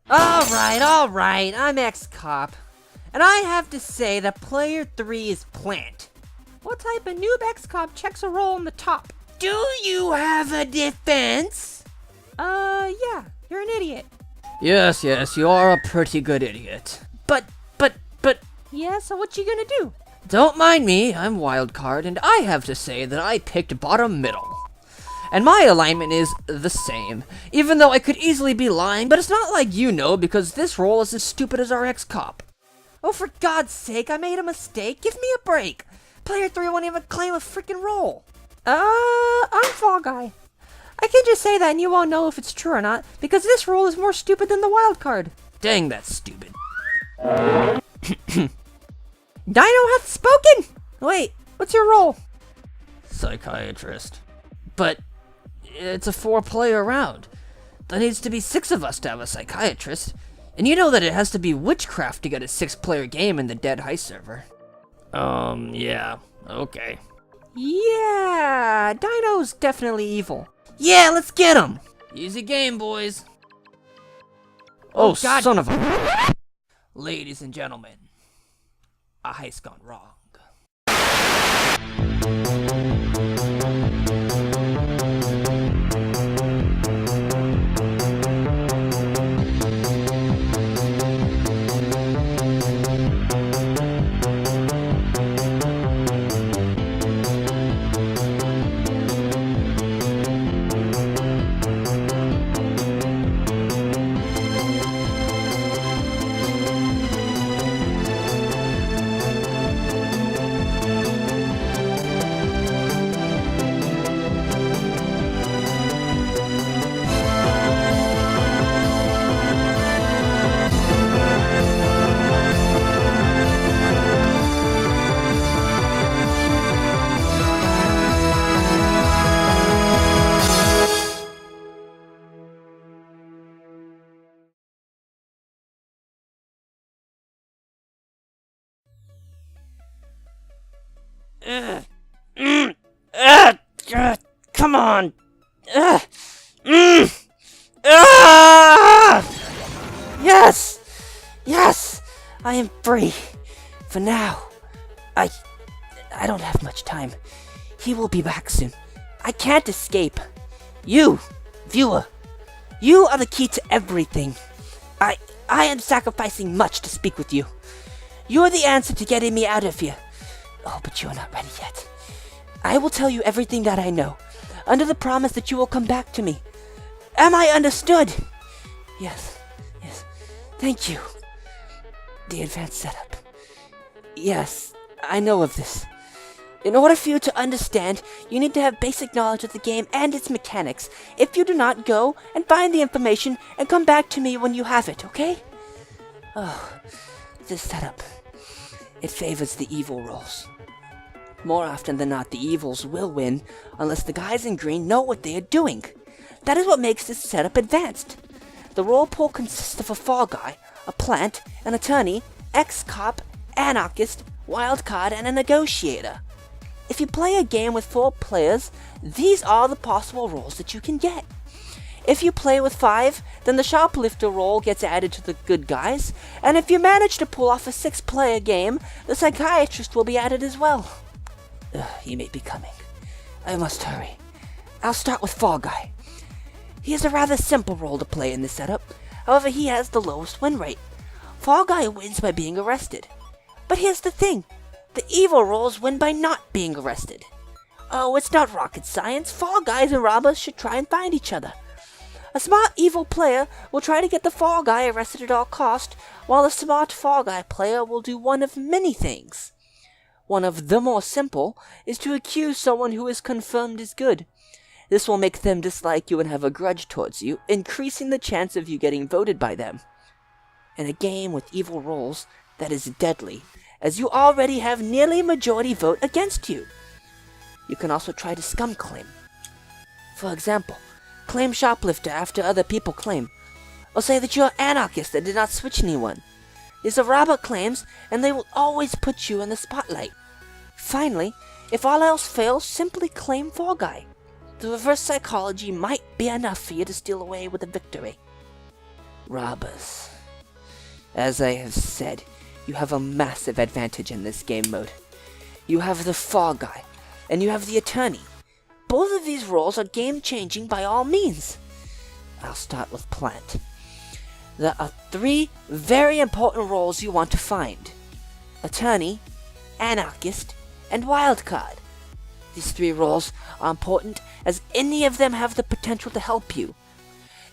Alright, I'm X-Cop. And I have to say that player 3 is Plant. What type of noob X-Cop checks a role on the top? Do you have a defense? Yeah, you're an idiot. Yes, you are a pretty good idiot. But... Yeah, so what you gonna do? Don't mind me, I'm Wildcard, and I have to say that I picked bottom middle. And my alignment is the same, even though I could easily be lying, but it's not like you know, because this role is as stupid as our X-Cop. Oh, for God's sake, I made a mistake. Give me a break. Player 3 won't even claim a freaking role. I'm Fall Guy. I can just say that and you won't know if it's true or not, because this role is more stupid than the wild card. Dang, that's stupid. Dino hath spoken! Wait, what's your role? Psychiatrist. But it's a 4-player round. There needs to be 6 of us to have a psychiatrist. And you know that it has to be witchcraft to get a 6-player game in the Dead Heist server. Yeah, okay. Yeah, Dino's definitely evil. Yeah, let's get him! Easy game, boys. Oh, God. son of a... Ladies and gentlemen, a heist gone wrong. Come on! Yes! Yes! I am free. For now. I don't have much time. He will be back soon. I can't escape. You, viewer, you are the key to everything. I am sacrificing much to speak with you. You are the answer to getting me out of here. Oh, but you are not ready yet. I will tell you everything that I know, under the promise that you will come back to me. Am I understood? Yes. Thank you. The advanced setup. Yes, I know of this. In order for you to understand, you need to have basic knowledge of the game and its mechanics. If you do not, go and find the information and come back to me when you have it, okay? Oh, this setup. It favors the evil roles. More often than not, the evils will win unless the guys in green know what they are doing. That is what makes this setup advanced. The role pool consists of a Fall Guy, a Plant, an Attorney, X-Cop, Anarchist, Wildcard, and a Negotiator. If you play a game with 4 players, these are the possible roles that you can get. If you play with 5, then the Shoplifter role gets added to the good guys, and if you manage to pull off a 6-player game, the Psychiatrist will be added as well. He may be coming. I must hurry. I'll start with Fall Guy. He is a rather simple role to play in this setup, however he has the lowest win rate. Fall Guy wins by being arrested. But here's the thing, the evil roles win by not being arrested. Oh, it's not rocket science. Fall Guys and robbers should try and find each other. A smart evil player will try to get the Fall Guy arrested at all cost, while a smart Fall Guy player will do one of many things. One of the more simple is to accuse someone who is confirmed as good. This will make them dislike you and have a grudge towards you, increasing the chance of you getting voted by them. In a game with evil roles, that is deadly, as you already have nearly a majority vote against you. You can also try to scum claim. For example, claim Shoplifter after other people claim. Or say that you're Anarchist and did not switch anyone. These are robber claims, and they will always put you in the spotlight. Finally, if all else fails, simply claim Fall Guy. The reverse psychology might be enough for you to steal away with a victory. robbers. As I have said, you have a massive advantage in this game mode. You have the Fall Guy, and you have the Attorney. Both of these roles are game-changing by all means. I'll start with Plant. There are 3 very important roles you want to find: Attorney, Anarchist, and Wildcard. These 3 roles are important as any of them have the potential to help you.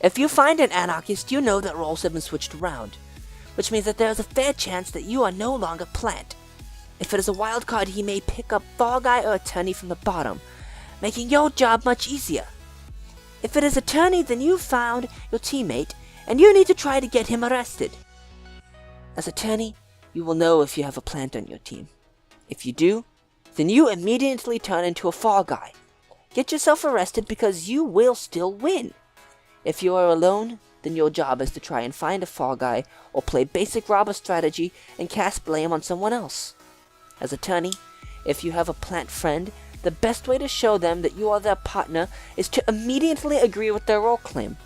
If you find an Anarchist, you know that roles have been switched around, which means that there is a fair chance that you are no longer Plant. If it is a Wildcard, he may pick up Fall Guy or Attorney from the bottom, making your job much easier. If it is Attorney, then you found your teammate, and you need to try to get him arrested. As Attorney, you will know if you have a Plant on your team. If you do, then you immediately turn into a Fall Guy. Get yourself arrested because you will still win. If you are alone, then your job is to try and find a Fall Guy or play basic robber strategy and cast blame on someone else. As Attorney, if you have a Plant friend, the best way to show them that you are their partner is to immediately agree with their role claim.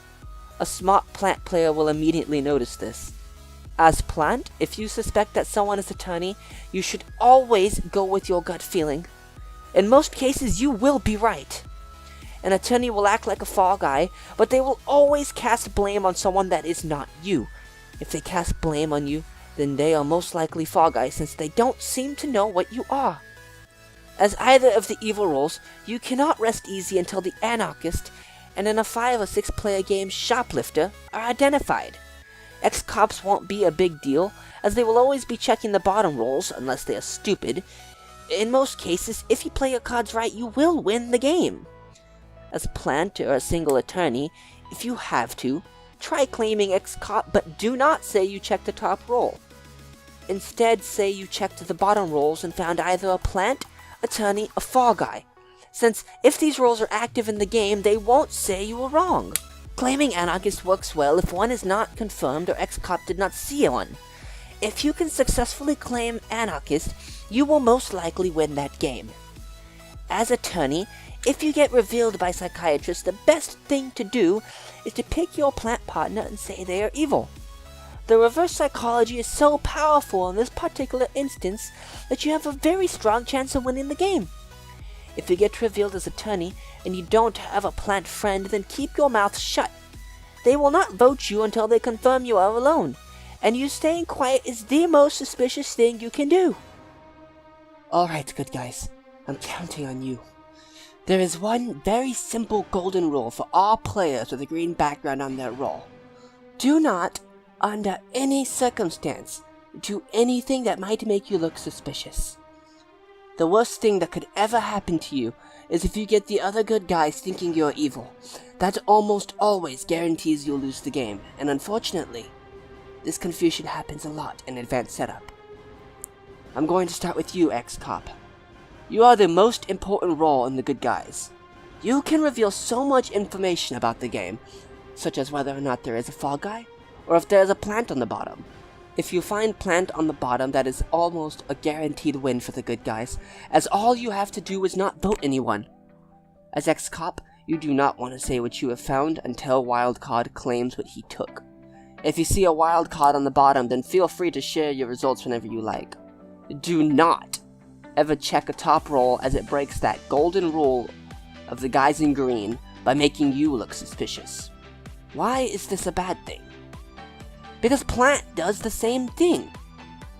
A smart Plant player will immediately notice this. As Plant, if you suspect that someone is Attorney, you should always go with your gut feeling. In most cases, you will be right. An Attorney will act like a Fall Guy, but they will always cast blame on someone that is not you. If they cast blame on you, then they are most likely Fall Guy since they don't seem to know what you are. As either of the evil roles, you cannot rest easy until the Anarchist and in a 5 or 6 player game Shoplifter are identified. Ex-cops won't be a big deal, as they will always be checking the bottom roles unless they are stupid. In most cases, if you play your cards right, you will win the game. As Plant or a single Attorney, if you have to, try claiming ex-cop, but do not say you checked the top role. Instead, say you checked the bottom roles and found either a Plant, Attorney, or Fall Guy, since if these roles are active in the game, they won't say you were wrong. Claiming Anarchist works well if one is not confirmed or ex-cop did not see one. If you can successfully claim Anarchist, you will most likely win that game. As Attorney, if you get revealed by Psychiatrist, the best thing to do is to pick your Plant partner and say they are evil. The reverse psychology is so powerful in this particular instance that you have a very strong chance of winning the game. If you get revealed as Attorney and you don't have a Plant friend, then keep your mouth shut. They will not vote you until they confirm you are alone, and you staying quiet is the most suspicious thing you can do. Alright, good guys, I'm counting on you. There is one very simple golden rule for all players with a green background on their role. Do not, under any circumstance, do anything that might make you look suspicious. The worst thing that could ever happen to you is if you get the other good guys thinking you're evil. That almost always guarantees you'll lose the game, and unfortunately, this confusion happens a lot in advanced setup. I'm going to start with you, ex-cop. You are the most important role in the good guys. You can reveal so much information about the game, such as whether or not there is a Fall Guy, or if there is a Plant on the bottom. If you find Plant on the bottom, that is almost a guaranteed win for the good guys, as all you have to do is not vote anyone. As ex-cop, you do not want to say what you have found until Wildcard claims what he took. If you see a Wildcard on the bottom, then feel free to share your results whenever you like. Do not ever check a top roll, as it breaks that golden rule of the guys in green by making you look suspicious. Why is this a bad thing? Because Plant does the same thing.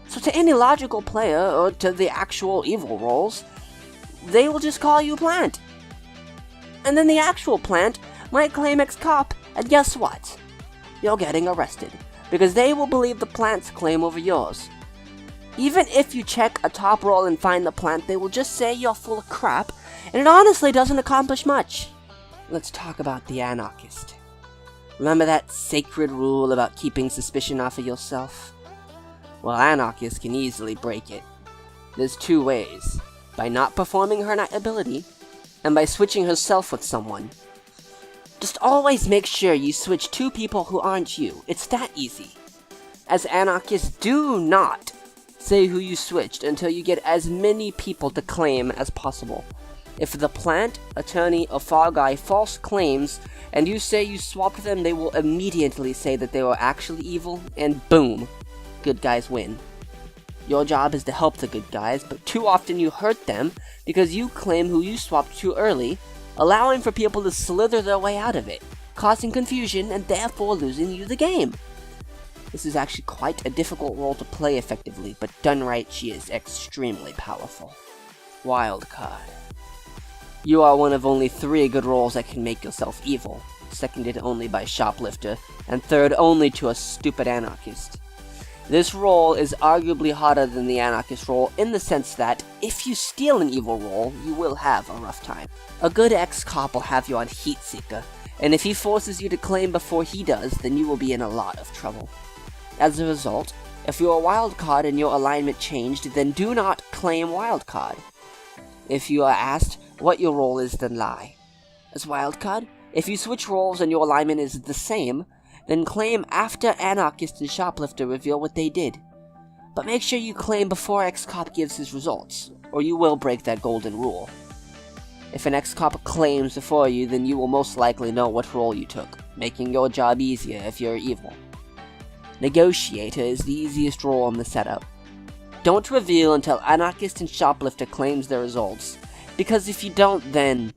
So to any logical player, or to the actual evil roles, they will just call you Plant. And then the actual Plant might claim ex-cop, and guess what? You're getting arrested, because they will believe the Plant's claim over yours. Even if you check a top roll and find the Plant, they will just say you're full of crap, and it honestly doesn't accomplish much. Let's talk about the Anarchist. Remember that sacred rule about keeping suspicion off of yourself? Well, Anarchist can easily break it. There's 2 ways: by not performing her night ability, and by switching herself with someone. Just always make sure you switch 2 people who aren't you. It's that easy. As Anarchist, do not say who you switched until you get as many people to claim as possible. If the plant, attorney, or far guy false claims, and you say you swapped them, they will immediately say that they were actually evil, and boom, good guys win. Your job is to help the good guys, but too often you hurt them because you claim who you swapped too early, allowing for people to slither their way out of it, causing confusion and therefore losing you the game. This is actually quite a difficult role to play effectively, but done right, she is extremely powerful. Wildcard. You are one of only 3 good roles that can make yourself evil, seconded only by Shoplifter, and third only to a stupid anarchist. This role is arguably harder than the anarchist role in the sense that, if you steal an evil role, you will have a rough time. A good ex-cop will have you on Heatseeker, and if he forces you to claim before he does, then you will be in a lot of trouble. As a result, if you are wildcard and your alignment changed, then do not claim wildcard. If you are asked what your role is, then lie. As wildcard, if you switch roles and your alignment is the same, then claim after Anarchist and Shoplifter reveal what they did. But make sure you claim before ex-cop gives his results, or you will break that golden rule. If an ex-cop claims before you, then you will most likely know what role you took, making your job easier if you're evil. Negotiator is the easiest role in the setup. Don't reveal until Anarchist and Shoplifter claims their results, because if you don't, then...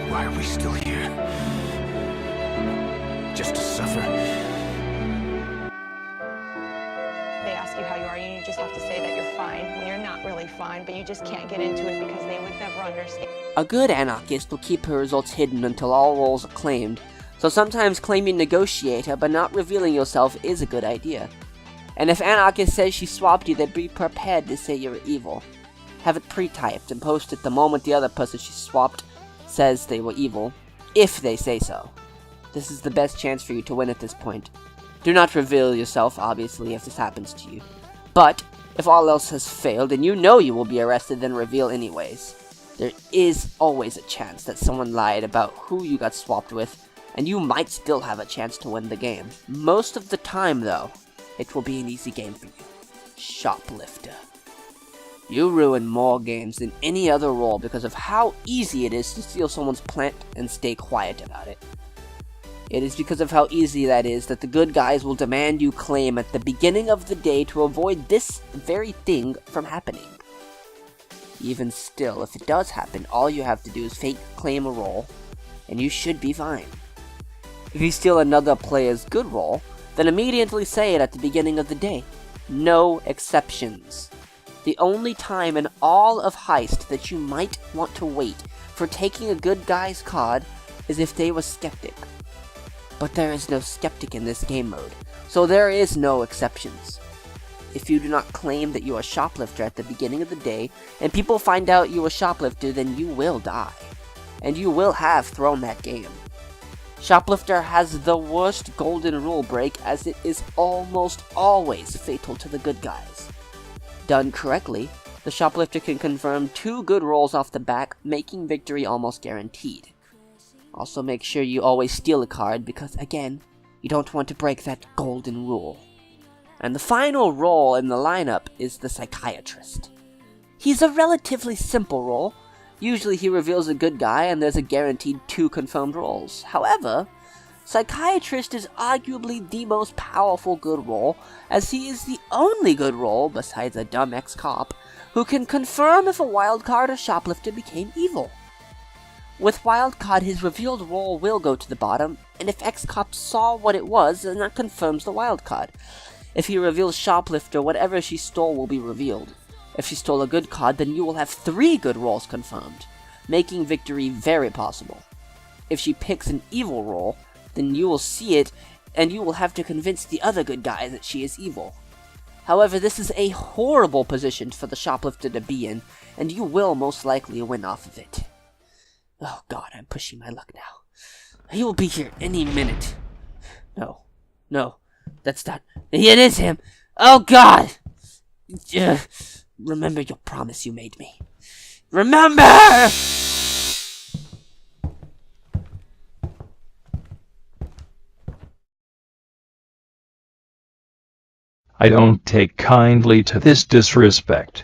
Why are we still here? Just to suffer? They ask you how you are, and you just have to say that you're fine when you're not really fine, but you just can't get into it because they would never understand. A good anarchist will keep her results hidden until all roles are claimed, so sometimes claiming Negotiator but not revealing yourself is a good idea. And if Anarchist says she swapped you, then be prepared to say you're evil. Have it pre-typed and post it the moment the other person she swapped says they were evil, if they say so. This is the best chance for you to win at this point. Do not reveal yourself, obviously, if this happens to you. But, if all else has failed and you know you will be arrested, then reveal anyways. There is always a chance that someone lied about who you got swapped with, and you might still have a chance to win the game. Most of the time, though, it will be an easy game for you. Shoplifter. You ruin more games than any other role because of how easy it is to steal someone's plant and stay quiet about it. It is because of how easy that is that the good guys will demand you claim at the beginning of the day to avoid this very thing from happening. Even still, if it does happen, all you have to do is fake claim a role, and you should be fine. If you steal another player's good role, then immediately say it at the beginning of the day. No exceptions. The only time in all of Heist that you might want to wait for taking a good guy's card is if they were skeptic. But there is no skeptic in this game mode, so there is no exceptions. If you do not claim that you are Shoplifter at the beginning of the day, and people find out you are Shoplifter, then you will die. And you will have thrown that game. Shoplifter has the worst golden rule break, as it is almost always fatal to the good guys. Done correctly, the Shoplifter can confirm 2 good rolls off the back, making victory almost guaranteed. Also make sure you always steal a card, because again, you don't want to break that golden rule. And the final role in the lineup is the Psychiatrist. He's a relatively simple role. Usually he reveals a good guy and there's a guaranteed 2 confirmed roles. However, Psychiatrist is arguably the most powerful good role, as he is the only good role, besides a dumb ex-cop, who can confirm if a wildcard or Shoplifter became evil. With wildcard, his revealed role will go to the bottom, and if ex-cop saw what it was, then that confirms the wildcard. If he reveals Shoplifter, whatever she stole will be revealed. If she stole a good card, then you will have 3 good roles confirmed, making victory very possible. If she picks an evil role, then you will see it, and you will have to convince the other good guy that she is evil. However, this is a horrible position for the Shoplifter to be in, and you will most likely win off of it. Oh god, I'm pushing my luck now. He will be here any minute. No, that's not... It is him! Oh god! Remember your promise you made me. Remember! I don't take kindly to this disrespect.